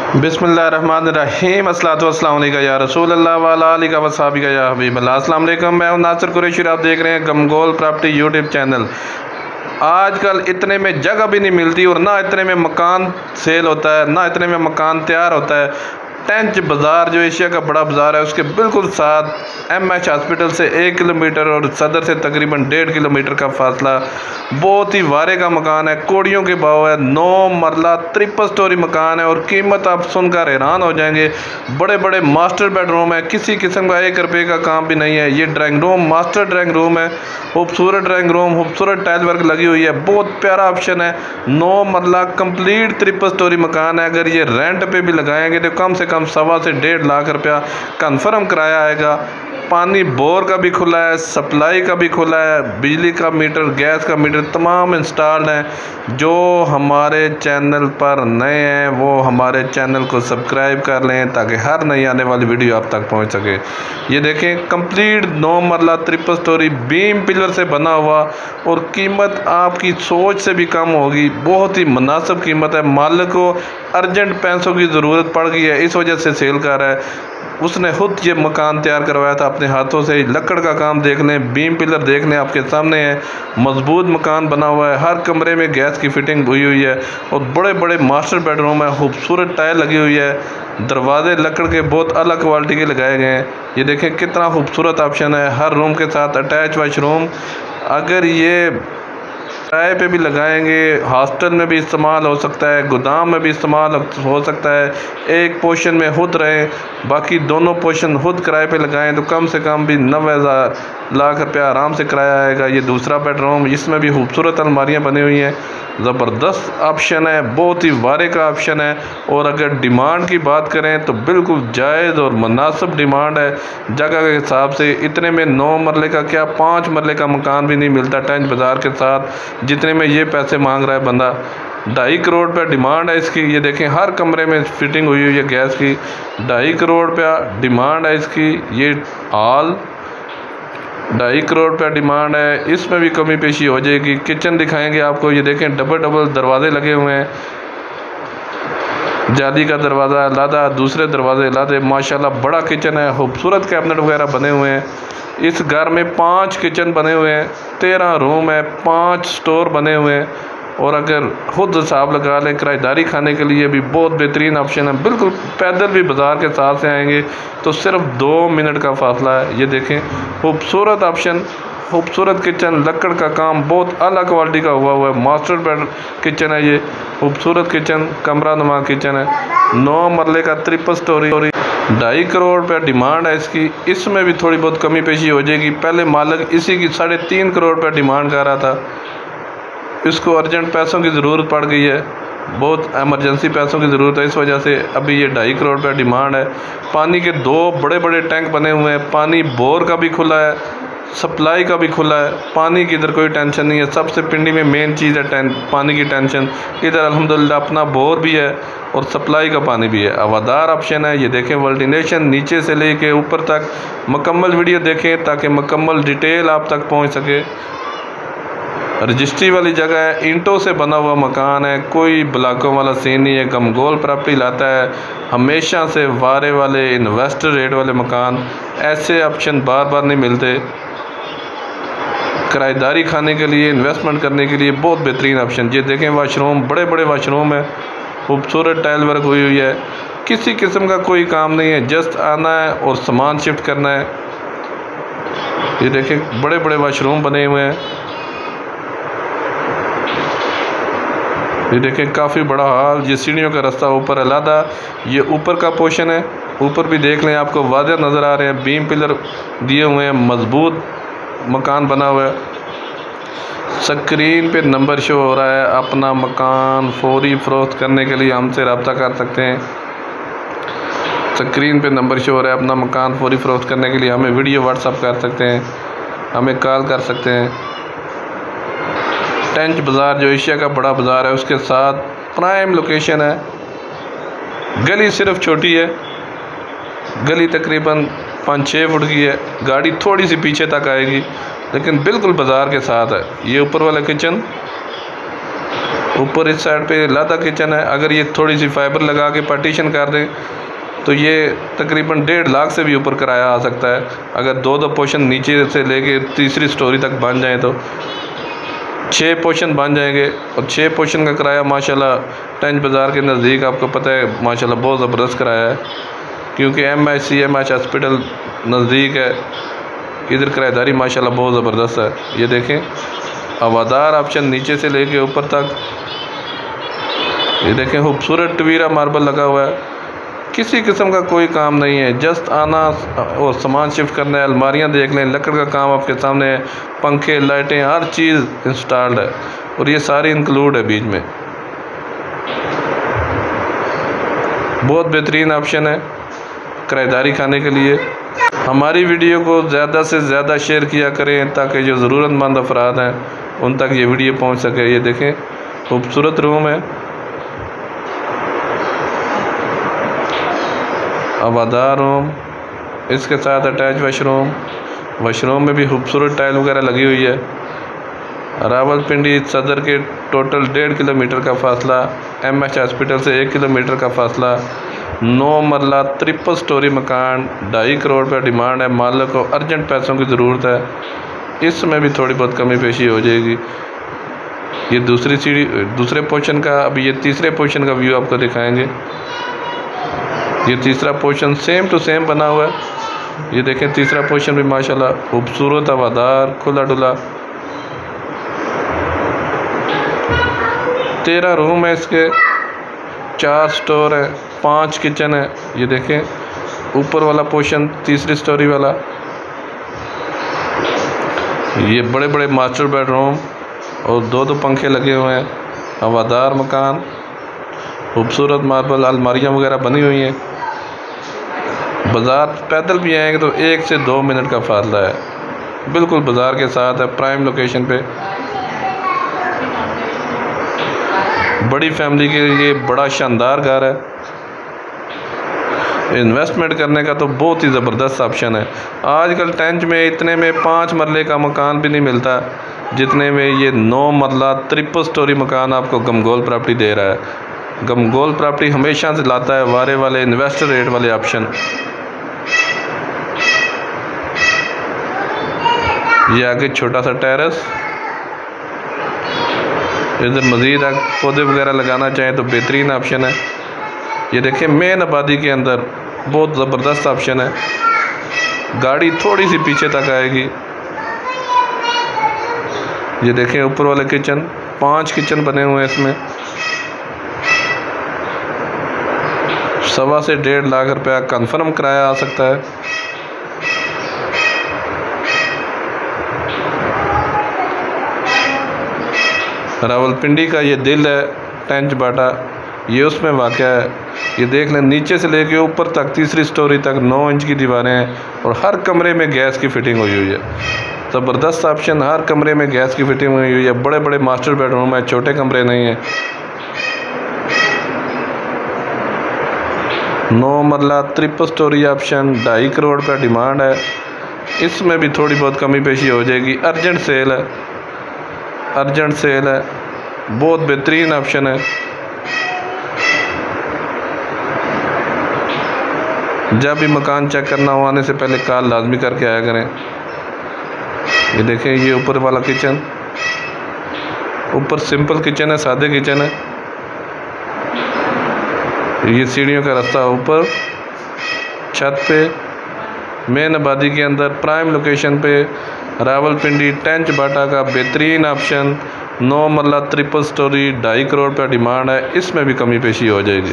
बिस्मिल्लाहिर्रहमानिर्रहीम अस्सलातु वस्सलामु अलैका या रसूल अल्लाह व अला आलिका व सहाबिका या हबीब अल्लाह। अस्सलाम वालेकुम, मैं हूं नासिर कुरैशी, आप देख रहे हैं गमगोल प्रॉपर्टी यूट्यूब चैनल। आजकल इतने में जगह भी नहीं मिलती और ना इतने में मकान सेल होता है, ना इतने में मकान तैयार होता है। टेंच बाज़ार जो एशिया का बड़ा बाज़ार है उसके बिल्कुल साथ एमएच हॉस्पिटल से 1 किलोमीटर और सदर से तकरीबन 1.5 किलोमीटर का फासला। बहुत ही वारे का मकान है, कोड़ियों के भाव है, 9 मरला 3 स्टोरी मकान है और कीमत आप सुनकर हैरान हो जाएंगे। बड़े बड़े मास्टर बेडरूम है, किसी किस्म का 1 रुपये का काम भी नहीं है। ये drawing room master drawing room है, खूबसूरत ड्राइंग रूम, खूबसूरत टाइल वर्क लगी हुई है, बहुत प्यारा ऑप्शन है। 9 मरला कंप्लीट 3 स्टोरी मकान है। अगर ये रेंट पे भी लगाएंगे तो कम से कम 1.25 से 1.5 लाख रुपया कन्फर्म किराया आएगा। पानी बोर का भी खुला है, सप्लाई का भी खुला है, बिजली का मीटर, गैस का मीटर तमाम इंस्टॉल्ड हैं। जो हमारे चैनल पर नए हैं वो हमारे चैनल को सब्सक्राइब कर लें ताकि हर नई आने वाली वीडियो आप तक पहुंच सके। ये देखें कंप्लीट 9 मरला 3 स्टोरी बीम पिलर से बना हुआ और कीमत आपकी सोच से भी कम होगी। बहुत ही मुनासिब कीमत है। मालिक को अर्जेंट पैसों की ज़रूरत पड़ गई है, इस वजह से सेल कर रहा है। उसने खुद ये मकान तैयार करवाया था अपने हाथों से। लकड़ का काम देख लें, बीम पिलर देख लें, आपके सामने है। मजबूत मकान बना हुआ है, हर कमरे में गैस की फिटिंग हुई हुई है और बड़े बड़े मास्टर बेडरूम है, खूबसूरत टाइल लगी हुई है। दरवाजे लकड़ के बहुत अलग क्वालिटी के लगाए गए हैं। ये देखें कितना खूबसूरत ऑप्शन है। हर रूम के साथ अटैच वाशरूम। अगर ये किराए पे भी लगाएंगे, हॉस्टल में भी इस्तेमाल हो सकता है, गोदाम में भी इस्तेमाल हो सकता है। एक पोर्शन में खुद रहें, बाकी दोनों पोर्शन खुद किराए पे लगाएं तो कम से कम भी 90 लाख रुपया आराम से किराया आएगा। ये दूसरा बेडरूम, इसमें भी खूबसूरत अलमारियाँ बनी हुई हैं। ज़बरदस्त ऑप्शन है, बहुत ही वारे का ऑप्शन है। और अगर डिमांड की बात करें तो बिल्कुल जायज़ और मुनासिब डिमांड है जगह के हिसाब से। इतने में 9 मरले का क्या 5 मरले का मकान भी नहीं मिलता टेंच बाज़ार के साथ जितने में ये पैसे मांग रहा है बंदा। 2.5 करोड़ रुपया डिमांड है इसकी। ये देखें हर कमरे में फिटिंग हुई हुई है गैस की। 2.5 करोड़ रुपया डिमांड है इसकी। ये हॉल 2.5 करोड़ रुपया डिमांड है। इसमें भी कमी पेशी हो जाएगी। किचन दिखाएंगे आपको। ये देखें डबल दरवाजे लगे हुए हैं, जाली का दरवाज़ा लादा, दूसरे दरवाजे लादे। माशाल्लाह बड़ा किचन है, खूबसूरत कैबिनेट वगैरह बने हुए हैं। इस घर में 5 किचन बने हुए हैं, 13 रूम है, 5 स्टोर बने हुए हैं। और अगर खुद हिसाब लगा लें किराएदारी खाने के लिए भी बहुत बेहतरीन ऑप्शन है। बिल्कुल पैदल भी बाज़ार के साथ से आएंगे तो सिर्फ 2 मिनट का फासला है। ये देखें खूबसूरत ऑप्शन, खूबसूरत किचन, लकड़ का काम बहुत अलग क्वालिटी का हुआ है। मास्टर बेड किचन है ये, खूबसूरत किचन, कमरा नुमा किचन है। 9 मरले का 3 स्टोरी। 2.5 करोड़ रुपया डिमांड है इसकी। इसमें भी थोड़ी बहुत कमी पेशी हो जाएगी। पहले मालिक इसी की 3.5 करोड़ रुपया डिमांड कर रहा था, इसको अर्जेंट पैसों की ज़रूरत पड़ गई है, बहुत एमरजेंसी पैसों की ज़रूरत है, इस वजह से अभी ये 2.5 करोड़ रुपया डिमांड है। पानी के 2 बड़े बड़े टैंक बने हुए हैं। पानी बोर का भी खुला है, सप्लाई का भी खुला है। पानी की इधर कोई टेंशन नहीं है। सबसे पिंडी में मेन चीज़ है पानी की टेंशन। इधर अल्हम्दुलिल्लाह अपना बोर भी है और सप्लाई का पानी भी है। हवादार ऑप्शन है। ये देखें वेंटिलेशन नीचे से लेके ऊपर तक। मुकम्मल वीडियो देखें ताकि मुकम्मल डिटेल आप तक पहुँच सके। रजिस्ट्री वाली जगह है, ईंटों से बना हुआ मकान है, कोई ब्लॉकों वाला सीन नहीं है। गमगोल प्रॉपर्टी लाता है हमेशा से वारे वाले इन्वेस्टर रेट वाले मकान। ऐसे ऑप्शन बार बार नहीं मिलते। किराएदारी खाने के लिए, इन्वेस्टमेंट करने के लिए बहुत बेहतरीन ऑप्शन। ये देखें वाशरूम, बड़े बड़े वाशरूम है, खूबसूरत टाइल वर्क हुई हुई है। किसी किस्म का कोई काम नहीं है, जस्ट आना है और सामान शिफ्ट करना है। ये देखें बड़े बड़े वाशरूम बने हुए हैं। ये देखें काफ़ी बड़ा हॉल। ये सीढ़ियों का रास्ता ऊपर अलहदा। ये ऊपर का पोर्शन है, ऊपर भी देख लें आपको वाज़ेह नज़र आ रहे हैं। बीम पिलर दिए हुए हैं, मजबूत मकान बना हुआ है। स्क्रीन पे नंबर शो हो रहा है। अपना मकान फौरी फ़रोख्त करने के लिए हमसे रब्ता कर सकते हैं। स्क्रीन पे नंबर शो हो रहा है। अपना मकान फौरी फ़रोख्त करने के लिए हमें वीडियो व्हाट्सअप कर सकते हैं, हमें कॉल कर सकते हैं। टेंच बाज़ार जो एशिया का बड़ा बाज़ार है उसके साथ प्राइम लोकेशन है। गली सिर्फ छोटी है, गली तकरीबन 5-6 फुट की है। गाड़ी थोड़ी सी पीछे तक आएगी लेकिन बिल्कुल बाज़ार के साथ है। ये ऊपर वाला किचन ऊपर इस साइड पे लादा किचन है। अगर ये थोड़ी सी फाइबर लगा के पार्टीशन कर दें तो ये तकरीबन 1.5 लाख से भी ऊपर किराया आ सकता है। अगर दो पोर्शन नीचे से लेके तीसरी स्टोरी तक बन जाए तो 6 पोर्शन बन जाएंगे। और 6 पोर्शन का किराया माशाल्लाह टंज बाज़ार के नज़दीक, आपको पता है माशाल्लाह बहुत ज़बरदस्त किराया है, क्योंकि MH हॉस्पिटल नज़दीक है। इधर किराएदारी माशाल्लाह बहुत ज़बरदस्त है। ये देखें, हवादार ऑप्शन नीचे से लेके ऊपर तक। ये देखें, खूबसूरत टवीरा मार्बल लगा हुआ है, किसी किस्म का कोई काम नहीं है, जस्ट आना और सामान शिफ्ट करना है। अलमारियाँ देख लें, लकड़ का काम आपके सामने है, पंखे लाइटें हर चीज़ इंस्टॉल्ड है और ये सारी इंक्लूड है बीच में। बहुत बेहतरीन ऑप्शन है किराएदारी खाने के लिए। हमारी वीडियो को ज़्यादा से ज़्यादा शेयर किया करें ताकि जो ज़रूरतमंद अफराद हैं उन तक ये वीडियो पहुंच सके। ये देखें, खूबसूरत रूम है, हवादार रूम, इसके साथ अटैच वॉशरूम में भी खूबसूरत टाइल वगैरह लगी हुई है। रावलपिंडी सदर के टोटल 1.5 किलोमीटर का फासला, MH हॉस्पिटल से 1 किलोमीटर का फासला, 9 मरला 3 स्टोरी मकान, 2.5 करोड़ रुपये डिमांड है। मालिक को अर्जेंट पैसों की ज़रूरत है, इसमें भी थोड़ी बहुत कमी पेशी हो जाएगी। ये दूसरी सीढ़ी दूसरे पोर्शन का, अभी ये तीसरे पोर्शन का व्यू आपको दिखाएंगे। ये तीसरा पोर्शन सेम टू सेम बना हुआ है। ये देखें, तीसरा पोर्शन भी माशाल्लाह खूबसूरत, हवादार, खुला डुला। 13 रूम है इसके, 4 स्टोर है, 5 किचन है। ये देखें, ऊपर वाला पोर्शन तीसरी स्टोरी वाला, ये बड़े बड़े मास्टर बेडरूम और 2 पंखे लगे हुए हैं। हवादार मकान, खूबसूरत मार्बल अलमारियाँ वगैरह बनी हुई हैं। बाज़ार पैदल भी आएंगे तो 1 से 2 मिनट का फासला है, बिल्कुल बाज़ार के साथ है, प्राइम लोकेशन पे। बड़ी फैमिली के लिए बड़ा शानदार घर है। इन्वेस्टमेंट करने का तो बहुत ही ज़बरदस्त ऑप्शन है। आजकल टंज में इतने में 5 मरले का मकान भी नहीं मिलता जितने में ये 9 मरला 3 स्टोरी मकान आपको गमगोल प्रॉपर्टी दे रहा है। गमगोल प्रॉपर्टी हमेशा से लाता है वारे वाले इन्वेस्टर रेट वाले ऑप्शन। ये आगे छोटा सा टेरेस, इधर मज़ीद पौधे वगैरह लगाना चाहें तो बेहतरीन ऑप्शन है। ये देखें, मेन आबादी के अंदर बहुत ज़बरदस्त ऑप्शन है। गाड़ी थोड़ी सी पीछे तक आएगी। ये देखें, ऊपर वाले किचन, 5 किचन बने हुए हैं इसमें। 1.25 से 1.5 लाख रुपया कन्फर्म किराया आ सकता है। रावलपिंडी का ये दिल है टंज बाटा, ये उसमें वाक़या है। ये देख लें, नीचे से लेके ऊपर तक तीसरी स्टोरी तक 9 इंच की दीवारें हैं और हर कमरे में गैस की फिटिंग हुई हुई है। ज़बरदस्त ऑप्शन, हर कमरे में गैस की फिटिंग हुई हुई है। बड़े बड़े मास्टर बेडरूम है, छोटे कमरे नहीं हैं। 9 मरला 3 स्टोरी ऑप्शन, 2.5 करोड़ रुपया डिमांड है। इसमें भी थोड़ी बहुत कमी पेशी हो जाएगी। अर्जेंट सेल है, अर्जेंट सेल है, बहुत बेहतरीन ऑप्शन है। जब भी मकान चेक करना हो आने से पहले कॉल लाजमी करके आया करें। ये देखें, ये ऊपर वाला किचन, ऊपर सिंपल किचन है, सादे किचन है। ये सीढ़ियों का रास्ता ऊपर छत पे, मेन आबादी के अंदर प्राइम लोकेशन पे रावलपिंडी टंज बाटा का बेहतरीन ऑप्शन। 9 मरला 3 स्टोरी, 2.5 करोड़ रुपया डिमांड है। इसमें भी कमी पेशी हो जाएगी।